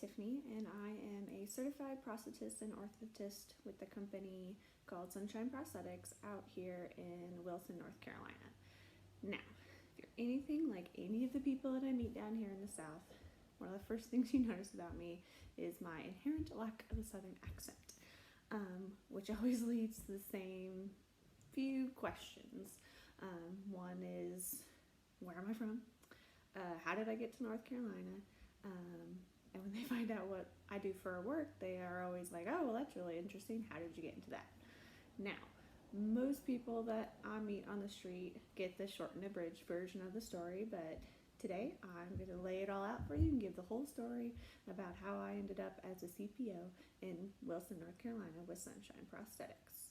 Tiffany, and I am a certified prosthetist and orthotist with the company called Sunshine Prosthetics out here in Wilson, North Carolina. Now, if you're anything like any of the people that I meet down here in the South, one of the first things you notice about me is my inherent lack of a Southern accent, which always leads to the same few questions. One is, where am I from? How did I get to North Carolina? And when they find out what I do for work, they are always like, oh, well, that's really interesting. How did you get into that? Now, most people that I meet on the street get the short and abridged version of the story, but today I'm going to lay it all out for you and give the whole story about how I ended up as a CPO in Wilson, North Carolina with Sunshine Prosthetics.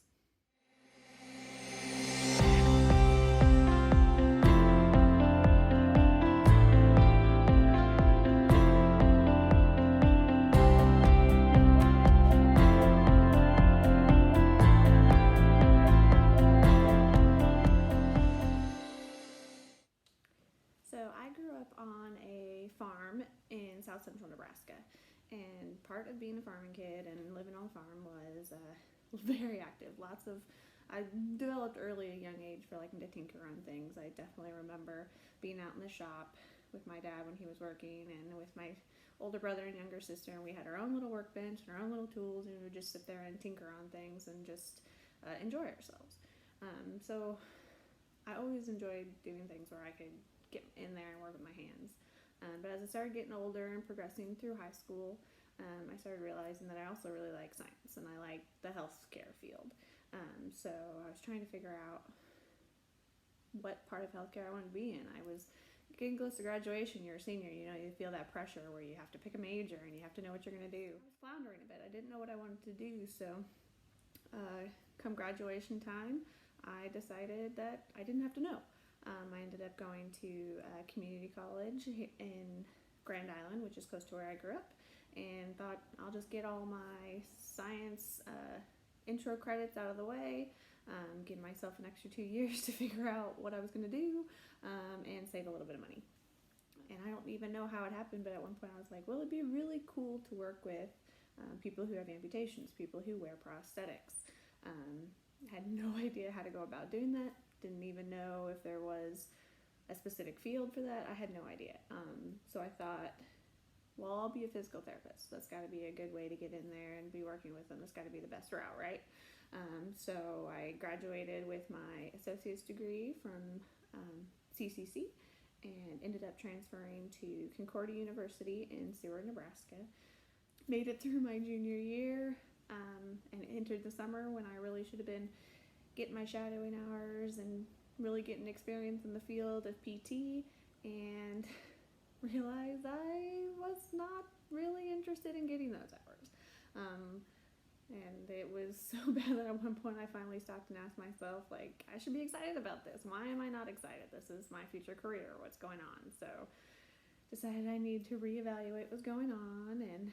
So I grew up on a farm in south central Nebraska, and part of being a farming kid and living on a farm was very active. I developed early at a young age for liking to tinker on things. I definitely remember being out in the shop with my dad when he was working, and with my older brother and younger sister, and we had our own little workbench and our own little tools, and we would just sit there and tinker on things and just enjoy ourselves. So I always enjoyed doing things where I could get in there and work with my hands. But as I started getting older and progressing through high school, I started realizing that I also really like science and I like the healthcare field. So I was trying to figure out what part of healthcare I wanted to be in. I was getting close to graduation. You're a senior, you feel that pressure where you have to pick a major and you have to know what you're going to do. I was floundering a bit. I didn't know what I wanted to do, so come graduation time, I decided that I didn't have to know. I ended up going to community college in Grand Island, which is close to where I grew up, and thought I'll just get all my science intro credits out of the way, give myself an extra 2 years to figure out what I was going to do, and save a little bit of money. And I don't even know how it happened, but at one point I was like, well, it'd be really cool to work with people who have amputations, people who wear prosthetics. Had no idea how to go about doing that. Didn't even know if there was a specific field for that. I had no idea. So I thought, well, I'll be a physical therapist. That's got to be a good way to get in there and be working with them. That's got to be the best route, right? So I graduated with my associate's degree from CCC and ended up transferring to Concordia University in Seward, Nebraska. Made it through my junior year and entered the summer when I really should have been getting my shadowing hours and really getting experience in the field of PT, and realized I was not really interested in getting those hours. And it was so bad that at one point I finally stopped and asked myself, like, I should be excited about this. Why am I not excited? This is my future career. What's going on? So decided I need to reevaluate what's going on, and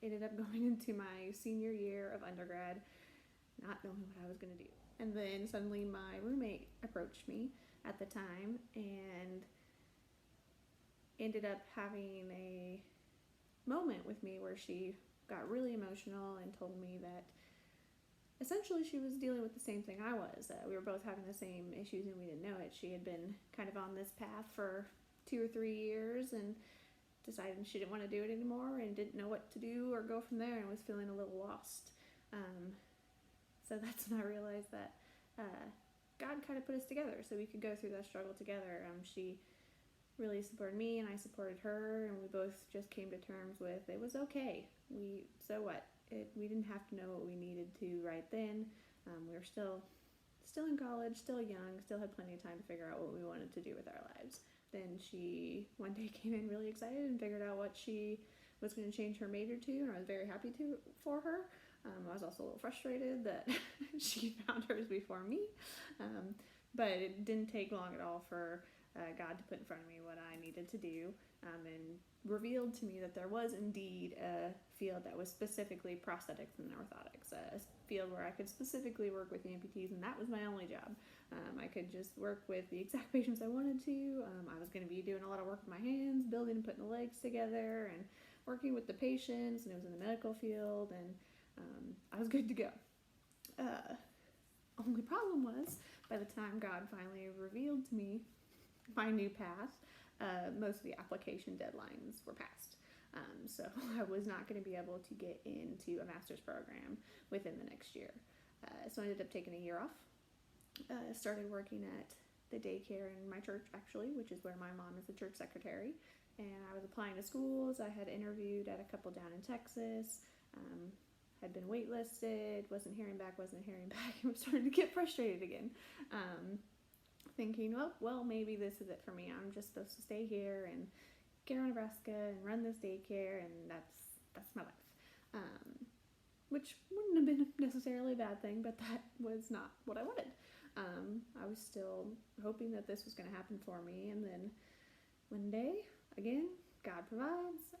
ended up going into my senior year of undergrad not knowing what I was going to do. And then suddenly my roommate approached me at the time and ended up having a moment with me where she got really emotional and told me that essentially she was dealing with the same thing I was. We were both having the same issues and we didn't know it. She had been kind of on this path for 2 or 3 years and decided she didn't want to do it anymore and didn't know what to do or go from there and was feeling a little lost. So that's when I realized that God kind of put us together so we could go through that struggle together. She really supported me and I supported her, and we both just came to terms with it was okay. So what? We didn't have to know what we needed to right then. We were still in college, still young, still had plenty of time to figure out what we wanted to do with our lives. Then she one day came in really excited and figured out what she was going to change her major to, and I was very happy for her. I was also a little frustrated that she found hers before me, but it didn't take long at all for God to put in front of me what I needed to do, and revealed to me that there was indeed a field that was specifically prosthetics and orthotics, a field where I could specifically work with amputees, and that was my only job. I could just work with the exact patients I wanted to. I was going to be doing a lot of work with my hands, building and putting the legs together, and working with the patients, and it was in the medical field, and I was good to go. Only problem was, by the time God finally revealed to me my new path, most of the application deadlines were passed. So I was not going to be able to get into a master's program within the next year. So I ended up taking a year off. Started working at the daycare in my church, actually, which is where my mom is the church secretary. And I was applying to schools. I had interviewed at a couple down in Texas. Had been waitlisted, wasn't hearing back, and was starting to get frustrated again. Thinking, well, maybe this is it for me. I'm just supposed to stay here and Garo, Nebraska, and run this daycare, and that's my life. Which wouldn't have been necessarily a bad thing, but that was not what I wanted. I was still hoping that this was going to happen for me, and then one day, again, God provides.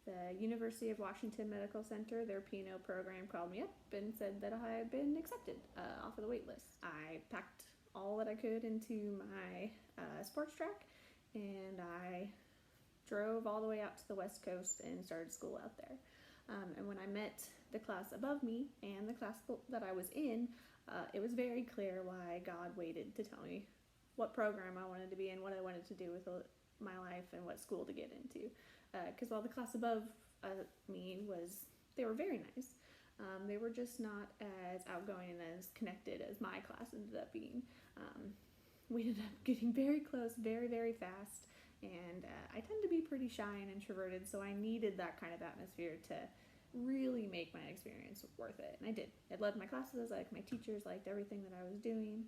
The University of Washington Medical Center, their P&O program, called me up and said that I had been accepted off of the wait list. I packed all that I could into my sports track, and I drove all the way out to the West Coast and started school out there. And when I met the class above me and the class that I was in, it was very clear why God waited to tell me what program I wanted to be in, what I wanted to do with my life, and what school to get into. Because while the class above me they were very nice, they were just not as outgoing and as connected as my class ended up being. We ended up getting very close very, very fast, and I tend to be pretty shy and introverted, so I needed that kind of atmosphere to really make my experience worth it, and I did. I loved my classes, I liked my teachers, liked everything that I was doing,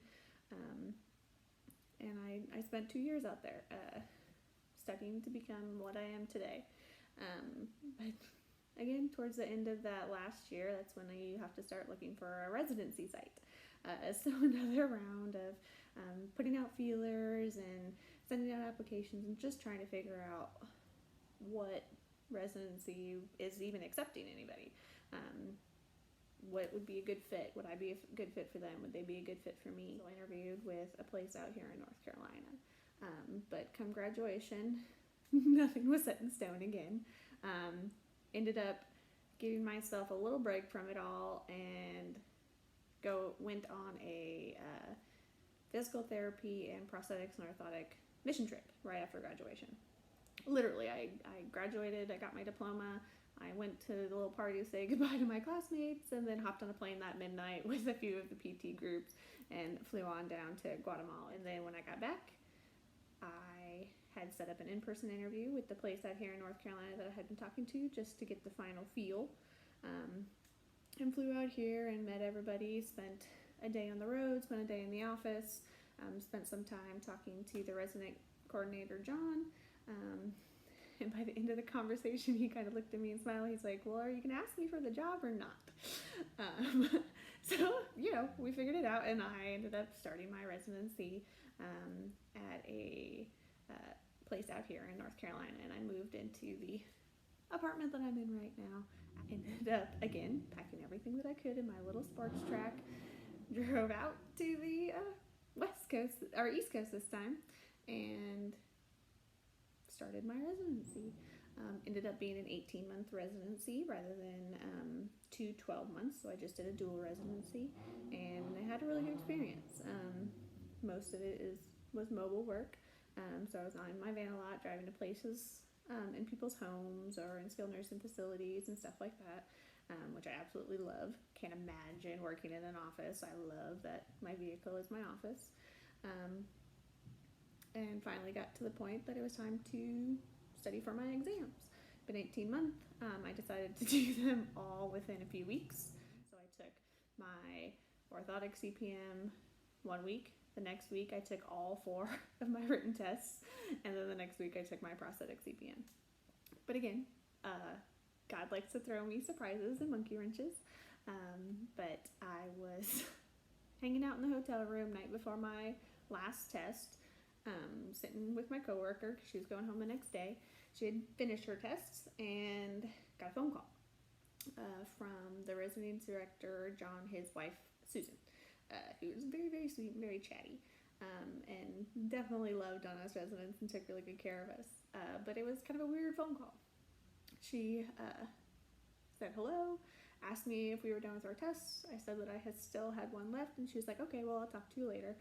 and I spent 2 years out there studying to become what I am today. But again, towards the end of that last year, that's when you have to start looking for a residency site. So another round of putting out feelers and sending out applications and just trying to figure out what residency is even accepting anybody. What would be a good fit? Would I be a good fit for them? Would they be a good fit for me? So I interviewed with a place out here in North Carolina. But come graduation, nothing was set in stone again. Ended up giving myself a little break from it all and went on a physical therapy and prosthetics and orthotic mission trip right after graduation. Literally, I graduated, I got my diploma, I went to the little party to say goodbye to my classmates, and then hopped on a plane that midnight with a few of the PT groups and flew on down to Guatemala. And then when I got back, I had set up an in-person interview with the place out here in North Carolina that I had been talking to just to get the final feel. And flew out here and met everybody, spent a day on the road, spent a day in the office, spent some time talking to the resident coordinator, John. And by the end of the conversation, he kind of looked at me and smiled. He's like, well, are you going to ask me for the job or not? So, we figured it out, and I ended up starting my residency at a place out here in North Carolina, and I moved into the apartment that I'm in right now. I ended up, again, packing everything that I could in my little sports track, drove out to the West Coast, or East Coast this time, and started my residency. Ended up being an 18-month residency rather than 2 12 months, so I just did a dual residency, and I had a really good experience. Most of it was mobile work, so I was on my van a lot, driving to places in people's homes or in skilled nursing facilities and stuff like that, which I absolutely love. Can't imagine working in an office. I love that my vehicle is my office. And finally got to the point that it was time to study for my exams. Been 18 months. I decided to do them all within a few weeks. So I took my orthotic CPM 1 week. The next week I took all 4 of my written tests. And then the next week I took my prosthetic CPM. But again, God likes to throw me surprises and monkey wrenches. But I was hanging out in the hotel room night before my last test, sitting with my coworker because she was going home the next day. She had finished her tests and got a phone call from the residence director, John, his wife, Susan, who was very, very sweet and very chatty, and definitely loved on us residents and took really good care of us. But it was kind of a weird phone call. She said hello, asked me if we were done with our tests. I said that I still had one left, and she was like, okay, well, I'll talk to you later,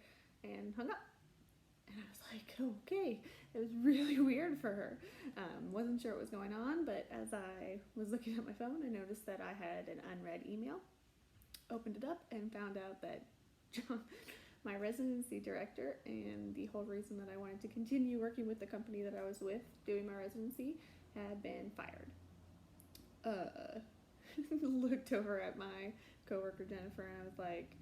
and hung up. And I was like, okay. It was really weird for her. Wasn't sure what was going on, but as I was looking at my phone, I noticed that I had an unread email. Opened it up and found out that John, my residency director, and the whole reason that I wanted to continue working with the company that I was with doing my residency, had been fired. Looked over at my coworker Jennifer, and I was like,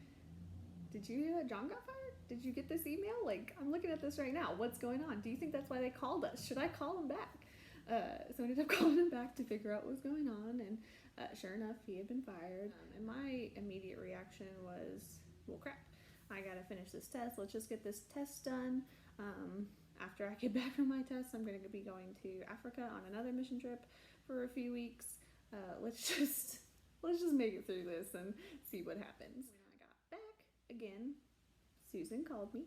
did you hear that John got fired? Did you get this email? Like, I'm looking at this right now. What's going on? Do you think that's why they called us? Should I call him back? So I ended up calling him back to figure out what was going on, and sure enough, he had been fired. And my immediate reaction was, well, crap. I gotta finish this test. Let's just get this test done. After I get back from my test, I'm gonna be going to Africa on another mission trip for a few weeks. Let's just make it through this and see what happens. When I got back again, Susan called me,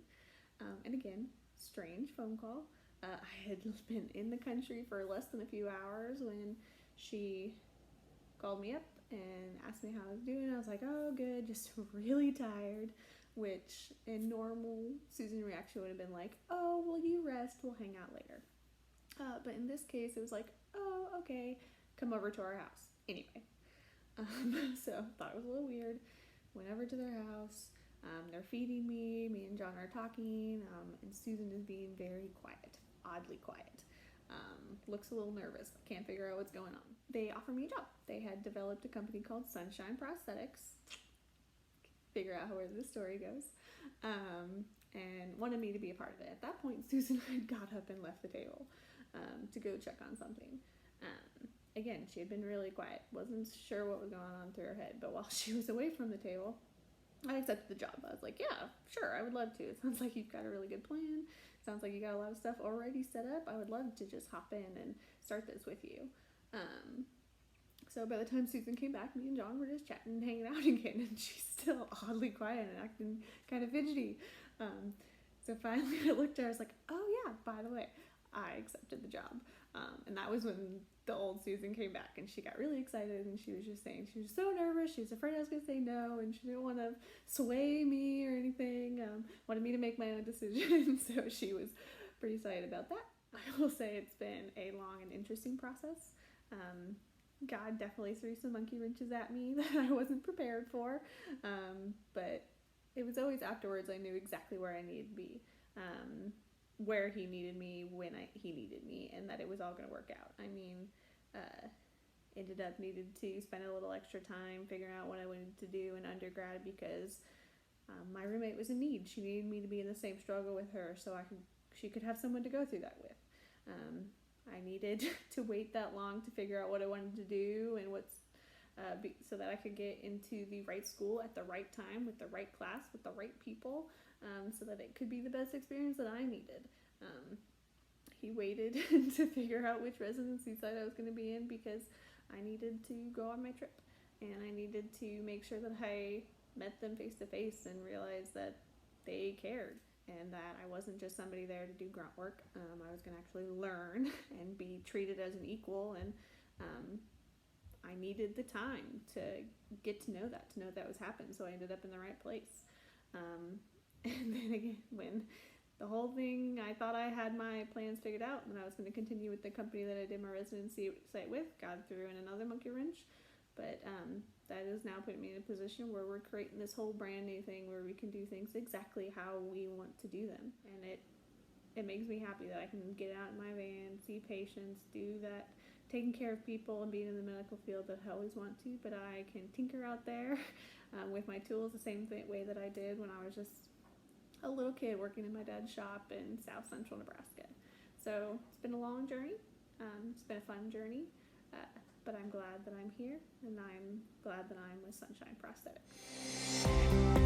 and again, strange phone call. I had been in the country for less than a few hours when she called me up and asked me how I was doing. I was like, oh, good, just really tired, which in normal Susan reaction would have been like, oh, well, you rest, we'll hang out later. But in this case, it was like, oh, okay, come over to our house. Anyway, so thought it was a little weird. Went over to their house. They're feeding me and John are talking, and Susan is being very quiet, oddly quiet. Looks a little nervous, can't figure out what's going on. They offered me a job. They had developed a company called Sunshine Prosthetics. Figure out where this story goes. And wanted me to be a part of it. At that point, Susan had got up and left the table to go check on something. Again, she had been really quiet, wasn't sure what was going on through her head, but while she was away from the table, I accepted the job. I was like, yeah, sure, I would love to. It sounds like you've got a really good plan. Sounds like you got a lot of stuff already set up. I would love to just hop in and start this with you. So by the time Susan came back, me and John were just chatting and hanging out again, and she's still oddly quiet and acting kind of fidgety. So finally I looked at her, I was like, oh yeah, by the way, I accepted the job. And that was when the old Susan came back, and she got really excited, and she was just saying she was so nervous, she was afraid I was going to say no, and she didn't want to sway me or anything, wanted me to make my own decision. So she was pretty excited about that. I will say it's been a long and interesting process. God definitely threw some monkey wrenches at me that I wasn't prepared for, but it was always afterwards I knew exactly where I needed to be, where he needed me, when he needed me, and that it was all going to work out. I mean, ended up needed to spend a little extra time figuring out what I wanted to do in undergrad because my roommate was in need. She needed me to be in the same struggle with her so she could have someone to go through that with. I needed to wait that long to figure out what I wanted to do and so that I could get into the right school at the right time with the right class with the right people, so that it could be the best experience that I needed. He waited to figure out which residency site I was going to be in because I needed to go on my trip, and I needed to make sure that I met them face to face and realized that they cared and that I wasn't just somebody there to do grunt work. I was going to actually learn and be treated as an equal, and I needed the time to get to know that was happening, so I ended up in the right place. And then again, when the whole thing, I thought I had my plans figured out and I was going to continue with the company that I did my residency site with, God threw in another monkey wrench, but that is now putting me in a position where we're creating this whole brand new thing where we can do things exactly how we want to do them, and it makes me happy that I can get out in my van, see patients, do that, taking care of people and being in the medical field that I always want to, but I can tinker out there with my tools the same way that I did when I was just a little kid working in my dad's shop in South Central Nebraska. So it's been a long journey. It's been a fun journey, but I'm glad that I'm here, and I'm glad that I'm with Sunshine Prosthetics.